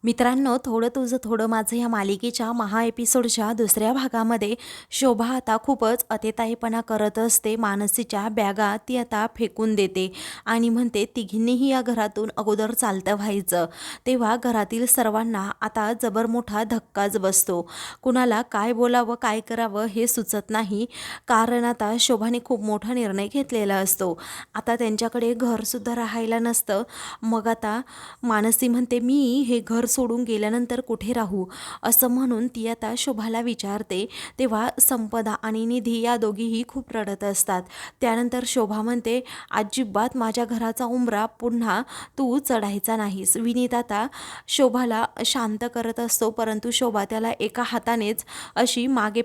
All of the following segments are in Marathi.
मित्रांनो, थोडं तुझं थोडं माझं या मालिकेच्या महा एपिसोडच्या दुसऱ्या भागामध्ये शोभा आता खूपच अतिताईपणा करत असते. मानसीच्या बॅगा ती आता फेकून देते आणि म्हणते तिघींनीही या घरातून अगोदर चालतं व्हायचं. तेव्हा घरातील सर्वांना आता जबर मोठा धक्काच बसतो. कुणाला काय बोलावं काय करावं हे सुचत नाही, कारण आता शोभाने खूप मोठा निर्णय घेतलेला असतो. आता त्यांच्याकडे घरसुद्धा राहायला नसतं. मग आता मानसी म्हणते मी हे घर सोडून गेल्यानंतर कुठे राहू, असं म्हणून ती आता शोभाला विचारते. तेव्हा संपदा आणि निधी या दोघीही खूप रडत असतात. त्यानंतर शोभा म्हणते अजिबात माझ्या घराचा उंबरा पुन्हा तू चढायचा नाहीस. विनीत आता शोभाला शांत करत असतो, परंतु शोभा त्याला एका हातानेच अशी मागे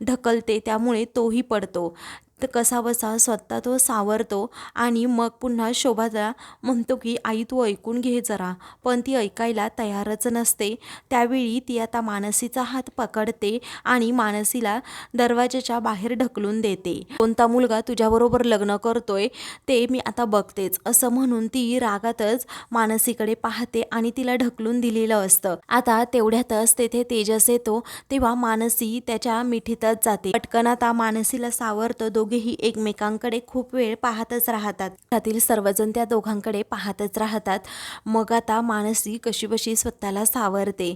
ढकलते, त्यामुळे तोही पडतो. तर कसाबसा स्वतः तो सावरतो आणि मग पुन्हा शोभाला म्हणतो की आई तू ऐकून घे जरा, पण ती ऐकायला तयारच नसते. त्यावेळी ती आता मानसीचा हात पकडते आणि मानसीला दरवाजाच्या बाहेर ढकलून देते. कोणता मुलगा तुझ्याबरोबर लग्न करतोय ते मी आता बघतेच, असं म्हणून ती रागातच मानसीकडे पाहते आणि तिला ढकलून दिलेलं असतं. आता तेवढ्यातच तेथे तेजस येतो. तेव्हा मानसी त्याच्या मिठीतच जाते. पटकन आता मानसीला सावरतो. दोघेही एकमेकांकडे खूप वेळ पाहतच राहतात. घरातील सर्वजण त्या दोघांकडे पाहतच राहतात. मग आता मानसी कशीबशी स्वतःला सावरते.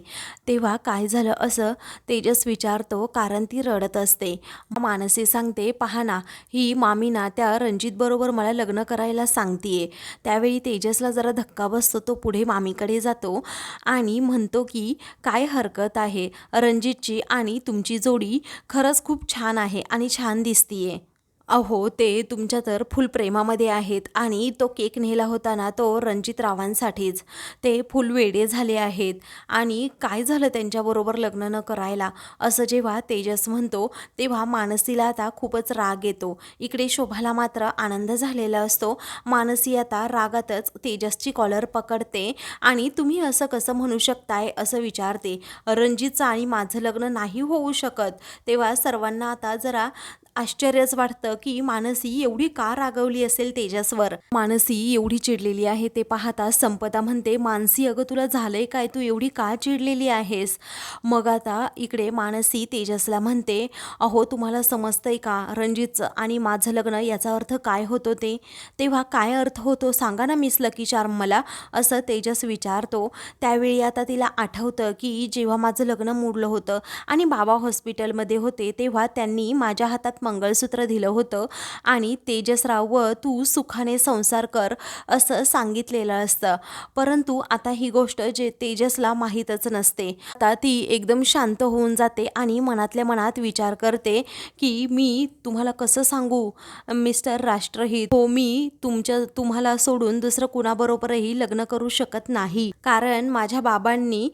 तेव्हा काय झालं असं तेजस विचारतो, कारण ती रडत असते. मानसी सांगते पहा ना, ही मामी ना त्या रणजित बरोबर मला लग्न करायला सांगतीये. त्यावेळी तेजसला जरा धक्का बसतो. तो पुढे मामीकडे जातो आणि म्हणतो की काय हरकत आहे, रणजितची आणि तुमची जोडी खरंच खूप छान आहे आणि छान दिसतीये. अहो ते तुमच्या तर फुल प्रेमामध्ये आहेत आणि तो केक नेला होता ना तो रणजित रावांसाठीच. ते फुल वेडे झाले आहेत आणि काय झालं त्यांच्याबरोबर लग्न न करायला, असं जेव्हा तेजस म्हणतो तेव्हा मानसीला आता खूपच राग येतो. इकडे शोभाला मात्र आनंद झालेला असतो. मानसी आता रागातच तेजसची कॉलर पकडते आणि तुम्ही असं कसं म्हणू शकताय असं विचारते. रणजितचं आणि माझं लग्न नाही होऊ शकत. तेव्हा सर्वांना आता जरा आश्चर्यच वाटतं की मानसी एवढी का रागवली असेल तेजसवर. मानसी एवढी चिडलेली आहे ते पाहता संपदा म्हणते मानसी अगं तुला झालंय काय, तू एवढी का चिडलेली आहेस. मग आता इकडे मानसी तेजसला म्हणते अहो तुम्हाला समजतंय का रणजितचं आणि माझं लग्न याचा अर्थ काय होतो ते. तेव्हा काय अर्थ होतो सांगा ना मिस लकी चार्म मला, असं तेजस विचारतो. त्यावेळी आता तिला आठवतं की जेव्हा माझं लग्न मोडलं होतं आणि बाबा हॉस्पिटलमध्ये होते तेव्हा त्यांनी माझ्या हातात मंगळसूत्र दिलं होतं आणि तेजसराव व तू सुखाने संसार कर असं सांगितलेलं असतं. परंतु आता ही गोष्ट जे तेजसला माहीतच नसते. आता ती एकदम शांत होऊन जाते आणि मनातल्या मनात विचार करते की मी तुम्हाला कसं सांगू मिस्टर राष्ट्रहित, हो मी तुम्हाला सोडून दुसरं कुणाबरोबरही लग्न करू शकत नाही, कारण माझ्या बाबांनी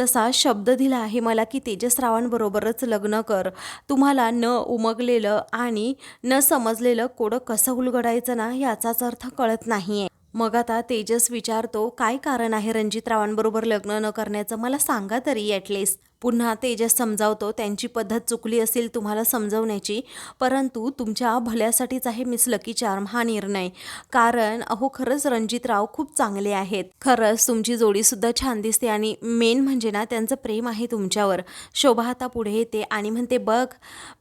तसा शब्द दिला आहे मला की तेजसरावांबरोबरच लग्न कर. तुम्हाला न उमगलेलं आणि न समजलेलं कोडं कसं उलगडायचं ना याचाच अर्थ कळत नाहीये. मग आता तेजस विचारतो काय कारण आहे रणजितरावांबरोबर लग्न न करण्याचं, मला सांगा तरी ॲटलिस्ट. पुन्हा तेजस समजावतो त्यांची पद्धत चुकली असेल तुम्हाला समजवण्याची, परंतु तुमच्या भल्यासाठीच आहे मिस लकी चार्म हा निर्णय. कारण अहो खरंच रणजितराव खूप चांगले आहेत, खरंच तुमची जोडीसुद्धा छान दिसते आणि मेन म्हणजे ना त्यांचं प्रेम आहे तुमच्यावर. शोभा आता पुढे येते आणि म्हणते बघ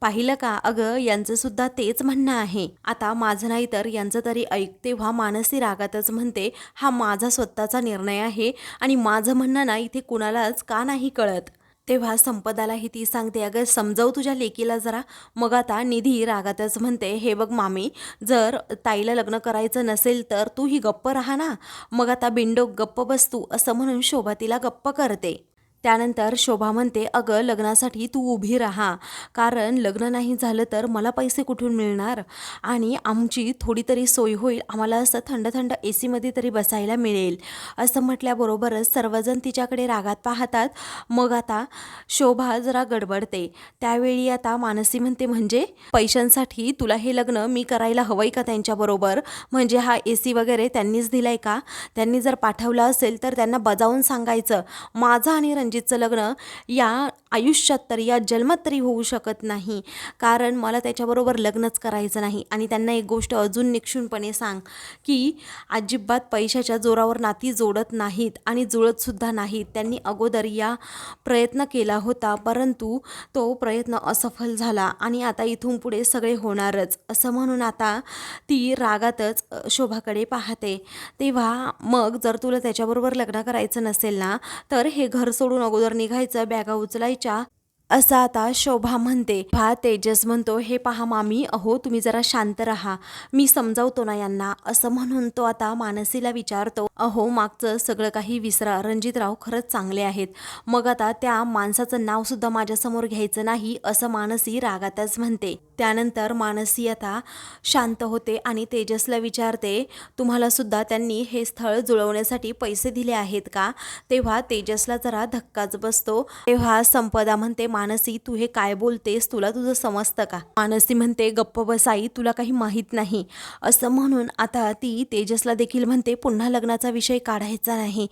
पाहिलं का, अगं यांचंसुद्धा तेच म्हणणं आहे, आता माझं नाही तर यांचं तरी ऐक. तेव्हा मानसी रागातच म्हणते हा माझा स्वतःचा निर्णय आहे आणि माझं म्हणणं ना इथे कुणालाच का नाही कळत. तेव्हा संपदालाही ती सांगते अगं समजव तुझ्या लेकीला जरा. मग आता निधी रागातच म्हणते हे बघ मामी, जर ताईला लग्न करायचं नसेल तर तू ही गप्प राहा ना, मग आता बिंडोक गप्प बस तू, असं म्हणून शोभा तिला गप्प करते. त्यानंतर शोभा म्हणते अगं लग्नासाठी तू उभी राहा, कारण लग्न नाही झालं तर मला पैसे कुठून मिळणार आणि आमची थोडी तरी सोय होईल, आम्हाला असं थंड थंड एसीमध्ये तरी बसायला मिळेल. असं म्हटल्याबरोबरच सर्वजण तिच्याकडे रागात पाहतात. मग आता शोभा जरा गडबडते. त्यावेळी आता मानसी म्हणते म्हणजे पैशांसाठी तुला हे लग्न मी करायला हवंय का त्यांच्याबरोबर, म्हणजे हा एसी वगैरे त्यांनीच दिलाय का, त्यांनी जर पाठवला असेल तर त्यांना बजावून सांगायचं माझा आणि रणजितचं लग्न या आयुष्यात तरी या जन्मात तरी होऊ शकत नाही, कारण मला त्याच्याबरोबर लग्नच करायचं नाही. आणि त्यांना एक गोष्ट अजून निक्षूनपणे सांग की अजिबात पैशाच्या जोरावर नाती जोडत नाहीत आणि जुळतसुद्धा नाहीत. त्यांनी अगोदर या प्रयत्न केला होता, परंतु तो प्रयत्न असफल झाला आणि आता इथून पुढे सगळे होणारच, असं म्हणून आता ती रागातच शोभाकडे पाहते. तेव्हा मग जर तुला त्याच्याबरोबर लग्न करायचं नसेल ना, तर हे घर सोडून अगोदर निघायचं, बॅगा उचलायच्या, असं आता शोभा म्हणते. तेजस म्हणतो, हे पहा मामी, अहो तुम्ही जरा शांत राहा, मी समजावतो ना यांना, असं म्हणून तो आता मानसीला विचारतो, अहो मागचं सगळं काही विसरा, रणजितराव खरंच चांगले आहेत, मग आता त्या माणसाचं नाव सुद्धा माझ्यासमोर घ्यायचं नाही, असं मानसी रागातच म्हणते. त्यानंतर मानसी आता शांत होते आणि तेजसला विचारते, तुम्हाला सुद्धा त्यांनी हे स्थळ जुळवण्यासाठी पैसे दिले आहेत का? तेव्हा तेजसला जरा धक्काच बसतो. तेव्हा संपदा म्हणते, मानसी तू हे काय बोलतेस, तुला तुझं समजतं का? मानसी म्हणते, गप्प बसाई, तुला काही माहीत नाही, असं म्हणून आता ती तेजसला देखील म्हणते, पुन्हा लग्नाचा विषय काढायचा नाही.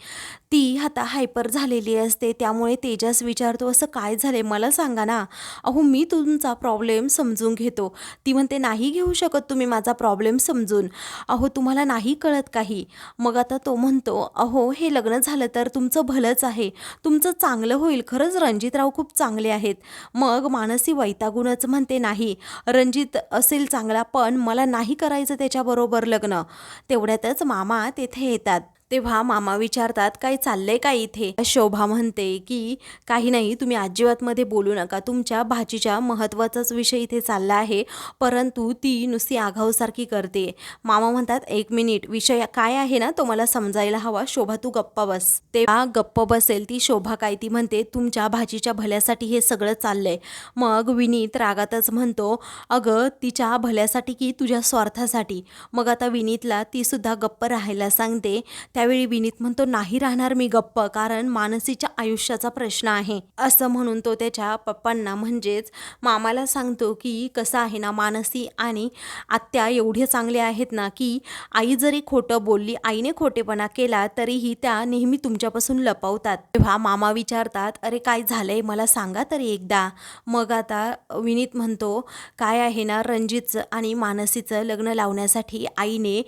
ती आता हायपर झालेली असते, त्यामुळे तेजस विचारतो, असं काय झाले मला सांगा ना, अहो मी तुमचा प्रॉब्लेम समजून घेतो. ती म्हणते, नाही घेऊ शकत तुम्ही माझा प्रॉब्लेम समजून, अहो तुम्हाला नाही कळत काही. मग आता तो म्हणतो, अहो हे लग्न झालं तर तुमचं भलंच आहे, तुमचं चांगलं होईल, खरंच रणजितराव खूप चांगले आहेत. मग मानसी वैतागूनच म्हणते, नाही रणजित असेल चांगला, पण मला नाही करायचं त्याच्याबरोबर लग्न. तेवढ्यातच मामा तेथे येतात. तेव्हा मामा विचारतात, काय चाललंय काय इथे? शोभा म्हणते की काही नाही, तुम्ही अजिबात मध्ये बोलू नका, तुमच्या भाचीच्या महत्त्वाचाच विषय इथे चालला आहे, परंतु ती नुसती आघावसारखी करते. मामा म्हणतात, एक मिनिट, विषय काय आहे ना तो मला समजायला हवा, शोभा तू गप्पा बस. तेव्हा गप्प बसेल ती शोभा काय, ती म्हणते, तुमच्या भाचीच्या भल्यासाठी हे सगळं चाललंय. मग विनीत रागातच म्हणतो, अगं तिच्या भल्यासाठी की तुझ्या स्वार्थासाठी? मग आता विनीतला ती सुद्धा गप्प राहायला सांगते. त्यावेळी विनीत म्हणतो, नाही राहणार मी गप्प, कारण मानसीच्या आयुष्याचा प्रश्न आहे, असं म्हणून तो त्याच्या पप्पांना म्हणजेच मामाला सांगतो की कसं आहे ना, मानसी आणि आत्या एवढे चांगले आहेत ना की आई जरी खोटं बोलली, आईने खोटेपणा केला तरीही त्या नेहमी तुमच्यापासून लपवतात. तेव्हा मामा विचारतात, अरे काय झालंय मला सांगा तरी एकदा. मग आता विनीत म्हणतो, काय आहे ना, रणजितचं आणि मानसीचं लग्न लावण्यासाठी आईने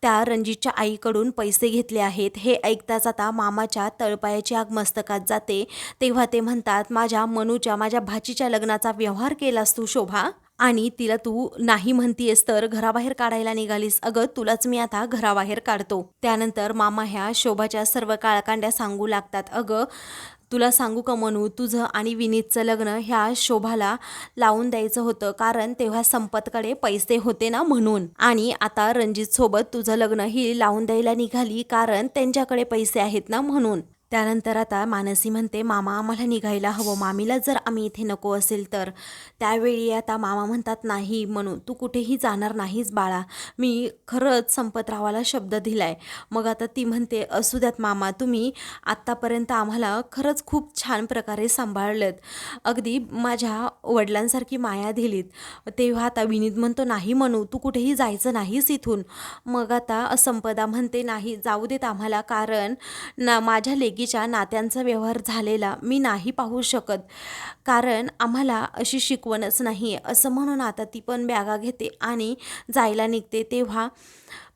त्या रणजितच्या आईकडून पैसे घेतले आहेत. हे ऐकताच आता मामाच्या तळपायाची आग मस्तकात जाते. तेव्हा ते म्हणतात, माझ्या मनूच्या, माझ्या भाचीच्या लग्नाचा व्यवहार केलास तू शोभा, आणि तिला तू नाही म्हणतीयस तर घराबाहेर काढायला निघालीस, अगं तुलाच मी आता घराबाहेर काढतो. त्यानंतर मामा ह्या शोभाच्या सर्व काळकांड्या सांगू लागतात. अगं तुला सांगू का मनू, तुझं आणि विनीतचं लग्न ह्या शोभाला लावून द्यायचं होतं, कारण तेव्हा संपतकडे पैसे होते ना म्हणून, आणि आता रणजित सोबत तुझं लग्न ही लावून द्यायला निघाली कारण त्यांच्याकडे पैसे आहेत ना म्हणून. त्यानंतर आता मानसी म्हणते, मामा आम्हाला निघायला हवं, मामीला जर आम्ही इथे नको असेल तर. त्यावेळी आता मामा म्हणतात, नाही म्हणून तू कुठेही जाणार नाहीस बाळा, मी खरंच संपतरावाला शब्द दिलाय. मग आता ती म्हणते, असू द्यात मामा, तुम्ही आत्तापर्यंत आम्हाला खरंच खूप छान प्रकारे सांभाळलं, अगदी माझ्या वडिलांसारखी माया दिलीत. तेव्हा आता विनीत म्हणतो, नाही म्हणू, तू कुठेही जायचं नाहीस इथून. मग आता संपदा म्हणते, नाही जाऊ देत आम्हाला, कारण ना माझ्या लेकीच्या नात्यांचा व्यवहार झालेला मी नाही पाहू शकत, कारण आम्हाला अशी शिकवणच नाही, असं म्हणून आता ती पण बॅगा घेते आणि जायला निघते. तेव्हा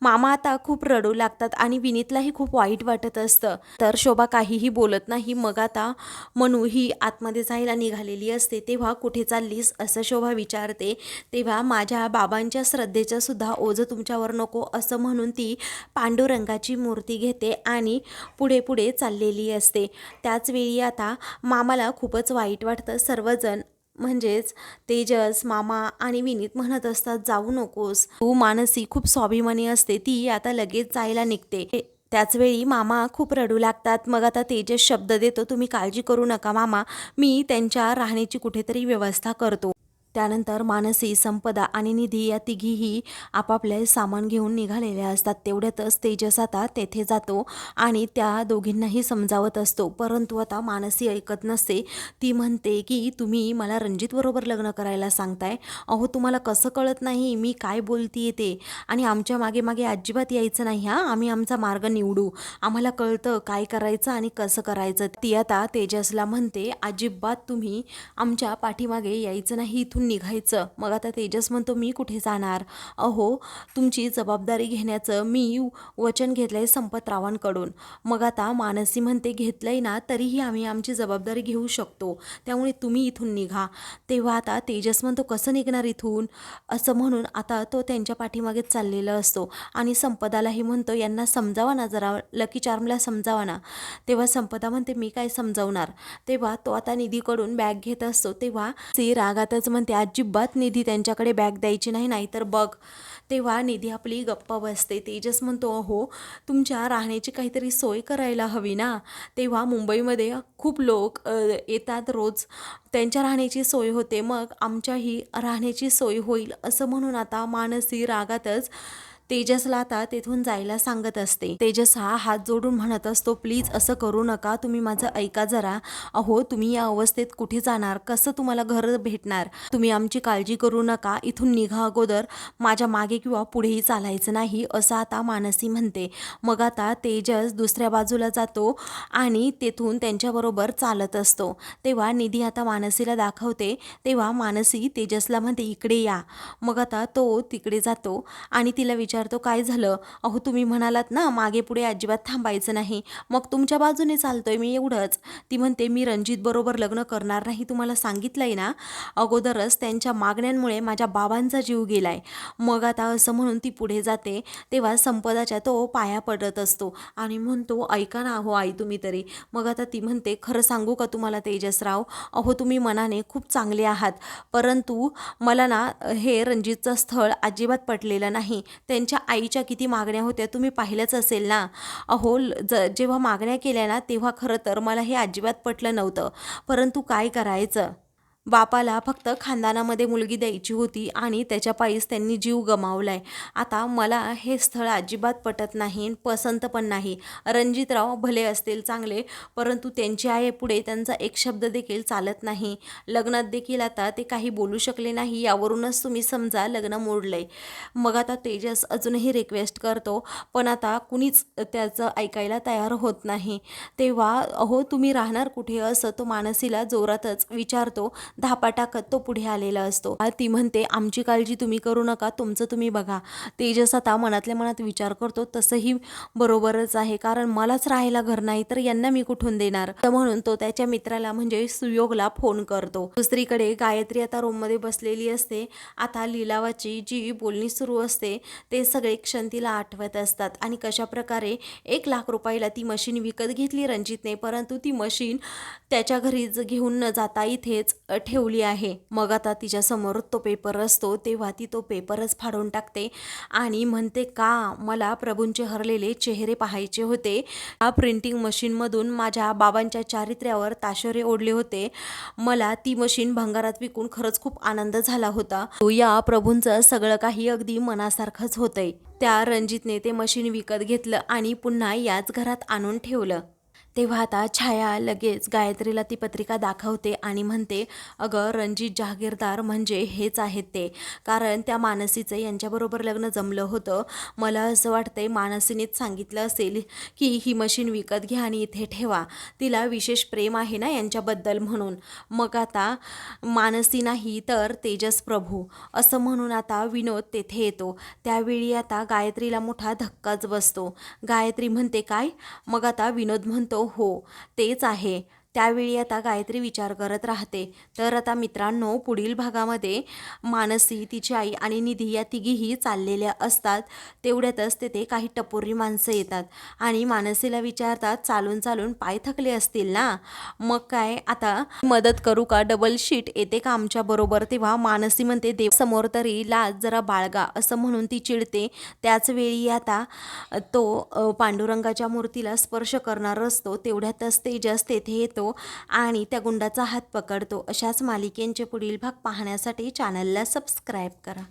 मामा आता खूप रडू लागतात आणि विनीतलाही खूप वाईट वाटत असतं. तर शोभा काहीही बोलत नाही. मग आता मनू ही आतमध्ये जायला निघालेली असते. तेव्हा कुठे चाललीस असं शोभा विचारते. तेव्हा माझ्या बाबांच्या श्रद्धेचं सुद्धा ओझं तुमच्यावर नको, असं म्हणून ती पांडुरंगाची मूर्ती घेते आणि पुढे पुढे चाललेली असते. त्याचवेळी आता मामाला खूपच वाईट वाटतं. सर्वजण म्हणजेच तेजस, मामा आणि विनीत म्हणत असतात, जाऊ नकोस तू, मानसी खूप स्वाभिमानी असते, ती आता लगेच जायला निघते. त्याचवेळी मामा खूप रडू लागतात. मग आता तेजस शब्द देतो, तुम्ही काळजी करू नका मामा, मी त्यांच्या राहण्याची कुठेतरी व्यवस्था करतो. त्यानंतर मानसी, संपदा आणि निधी या तिघीही आपापले सामान घेऊन निघालेल्या असतात. तेवढ्यातच तेजस आता तेथे जातो आणि त्या दोघींनाही समजावत असतो, परंतु आता मानसी ऐकत नसते. ती म्हणते की तुम्ही मला रणजितबरोबर लग्न करायला सांगताय. अहो तुम्हाला कसं कळत नाही मी काय बोलतीये ते, आणि आमच्या मागे मागे अजिबात यायचं नाही हां, आम्ही आमचा मार्ग निवडू, आम्हाला कळतं काय करायचं आणि कसं करायचं. ती आता तेजसला म्हणते अजिबात तुम्ही आमच्या पाठीमागे यायचं नाही, इथून निघायचं. मग आता तेजस म्हणतो मी कुठे जाणार, अहो तुमची जबाबदारी घेण्याचं मी वचन घेतलंय संपतरावांकडून. मग आता मानसी म्हणते घेतलंय ना तरीही आम्ही आमची जबाबदारी घेऊ शकतो, त्यामुळे तुम्ही इथून निघा. तेव्हा आता तेजस म्हणतो कसं निघणार इथून, असं म्हणून आता तो त्यांच्या पाठीमागेच चाललेला असतो आणि संपदालाही म्हणतो यांना समजावा ना जरा, लकी चार्मला समजावा ना. तेव्हा संपदा म्हणते मी काय समजावणार. तेव्हा तो आता निधीकडून बॅग घेत असतो. तेव्हा सी रागातच म्हणते अजिबात निधी त्यांच्याकडे बॅग द्यायची नाही, नाहीतर बघ. तेव्हा निधी आपली गप्प बसते. तेजस म्हणतो अहो तुमच्या राहण्याची काहीतरी सोय करायला हवी ना. तेव्हा मुंबईमध्ये खूप लोक येतात रोज, त्यांच्या राहण्याची सोय होते, मग आमच्याही राहण्याची सोय होईल, असं म्हणून आता मानसी रागातच तेजसला आता तेथून जायला सांगत असते. तेजस हा हात जोडून म्हणत असतो प्लीज असं करू नका, तुम्ही माझं ऐका जरा. अहो तुम्ही या अवस्थेत कुठे जाणार, कसं तुम्हाला घर भेटणार, तुम्ही आमची काळजी करू नका, इथून निघा, अगोदर माझ्या मागे किंवा पुढेही चालायचं नाही, असं आता मानसी म्हणते. मग आता तेजस दुसऱ्या बाजूला जातो आणि तेथून त्यांच्याबरोबर चालत असतो. तेव्हा निधी आता मानसीला दाखवते. तेव्हा मानसी तेजसला म्हणते इकडे या. मग आता तो तिकडे जातो आणि तिला विचारतो काय झालं. अहो तुम्ही म्हणालात ना मागे पुढे अजिबात थांबायचं नाही, मग तुमच्या बाजूने चालतोय मी, एवढंच. ती म्हणते मी रणजित बरोबर लग्न करणार नाही, तुम्हाला सांगितलंय ना अगोदरच, त्यांच्या मागण्यांमुळे माझ्या बाबांचा जीव गेलाय. मग आता असं म्हणून ती पुढे जाते. तेव्हा संपदाच्या तो पाया पडत असतो आणि म्हणतो ऐका ना अहो आई तुम्ही तरी. मग आता ती म्हणते खरं सांगू का तुम्हाला तेजसराव, अहो तुम्ही मनाने खूप चांगले आहात, परंतु मला ना हे रणजितचं स्थळ अजिबात पटलेलं नाही. त्यांच्या आईच्या किती मागण्या होत्या तुम्ही पाहिलंच असेल ना. अहो जेव्हा मागण्या केल्या ना तेव्हा खरं तर मला हे अजिबात पटलं नव्हतं, परंतु काय करायचं, बापाला फक्त खानदानामध्ये मुलगी द्यायची होती आणि त्याच्या पायीच त्यांनी जीव गमावलाय. आता मला हे स्थळ अजिबात पटत नाही, पसंत पण नाही. रणजितराव भले असतील चांगले, परंतु त्यांची आई पुढे त्यांचा एक शब्द देखील चालत नाही. लग्नात देखील आता ते काही बोलू शकले नाही, यावरूनच तुम्ही समजा लग्न मोडलंय. मग आता तेजस अजूनही रिक्वेस्ट करतो, पण आता कुणीच त्याचं ऐकायला तयार होत नाही. तेव्हा अहो तुम्ही राहणार कुठे, असं तो मानसीला जोरातच विचारतो. धापा टाकत तो पुढे आलेला असतो. ती म्हणते आमची काळजी तुम्ही करू नका, तुमचं तुम्ही बघा. तेजस आता मनातल्या मनात विचार करतो तसंही बरोबरच आहे, कारण मलाच राहायला घर नाही तर यांना मी कुठून देणार. म्हणून तो त्याच्या मित्राला म्हणजे सुयोगला फोन करतो. दुसरीकडे गायत्री आता रूममध्ये बसलेली असते. आता लिलावाची जी बोलणी सुरू असते ते सगळे क्षण तिला आठवत असतात आणि कशा प्रकारे 1,00,000 रुपयाला ती मशीन विकत घेतली रणजितने, परंतु ती मशीन त्याच्या घरी घेऊन न जाता इथेच ठेवली आहे. मग आता तिच्या समोर तो पेपर असतो. तेव्हा ती तो पेपरच फाडून टाकते आणि म्हणते का मला प्रभूंचे हरलेले चेहरे पाहायचे होते. हा प्रिंटिंग मशीनमधून माझ्या बाबांच्या चारित्र्यावर ताशेरे ओढले होते. मला ती मशीन भंगारात विकून खरंच खूप आनंद झाला होता. या प्रभूंचं सगळं काही अगदी मनासारखंच होतंय. त्या रणजितने ते मशीन विकत घेतलं आणि पुन्हा याच घरात आणून ठेवलं. तेव्हा आता छाया लगेच गायत्रीला ती पत्रिका दाखवते आणि म्हणते अगं रणजित जहागीरदार म्हणजे हेच आहेत ते, कारण त्या मानसीचं यांच्याबरोबर लग्न जमलं होतं. मला असं वाटतंय मानसीनेच सांगितलं असेल की ही मशीन विकत घ्या आणि इथे ठेवा, तिला विशेष प्रेम आहे ना यांच्याबद्दल म्हणून. मग आता मानसी नाही तर तेजस प्रभू, असं म्हणून आता विनोद तेथे येतो. त्यावेळी आता गायत्रीला मोठा धक्काच बसतो. गायत्री म्हणते काय, मग आता विनोद म्हणतो हो तेच आहे. त्यावेळी आता गायत्री विचार करत राहते. तर आता मित्रांनो पुढील भागामध्ये मानसी, तिची आई आणि निधी या तिघीही चाललेल्या असतात. तेवढ्यातच तेथे काही टपोरी माणसं येतात आणि मानसीला विचारतात चालून चालून पाय थकले असतील ना, मग काय आता मदत करू का, डबल शीट येते का आमच्या बरोबर. तेव्हा मानसी म्हणते देवासमोर तरी लाज जरा बाळगा, असं म्हणून ती चिडते. त्याच वेळी आता तो पांडुरंगाच्या मूर्तीला स्पर्श करणार असतो. तेवढ्यातच तेजस तेथे येतो येतो आणि त्या गुंडाचा हात पकडतो. अशाच मालिकेंचे पुढील भाग पाहण्यासाठी चॅनलला सबस्क्राईब करा.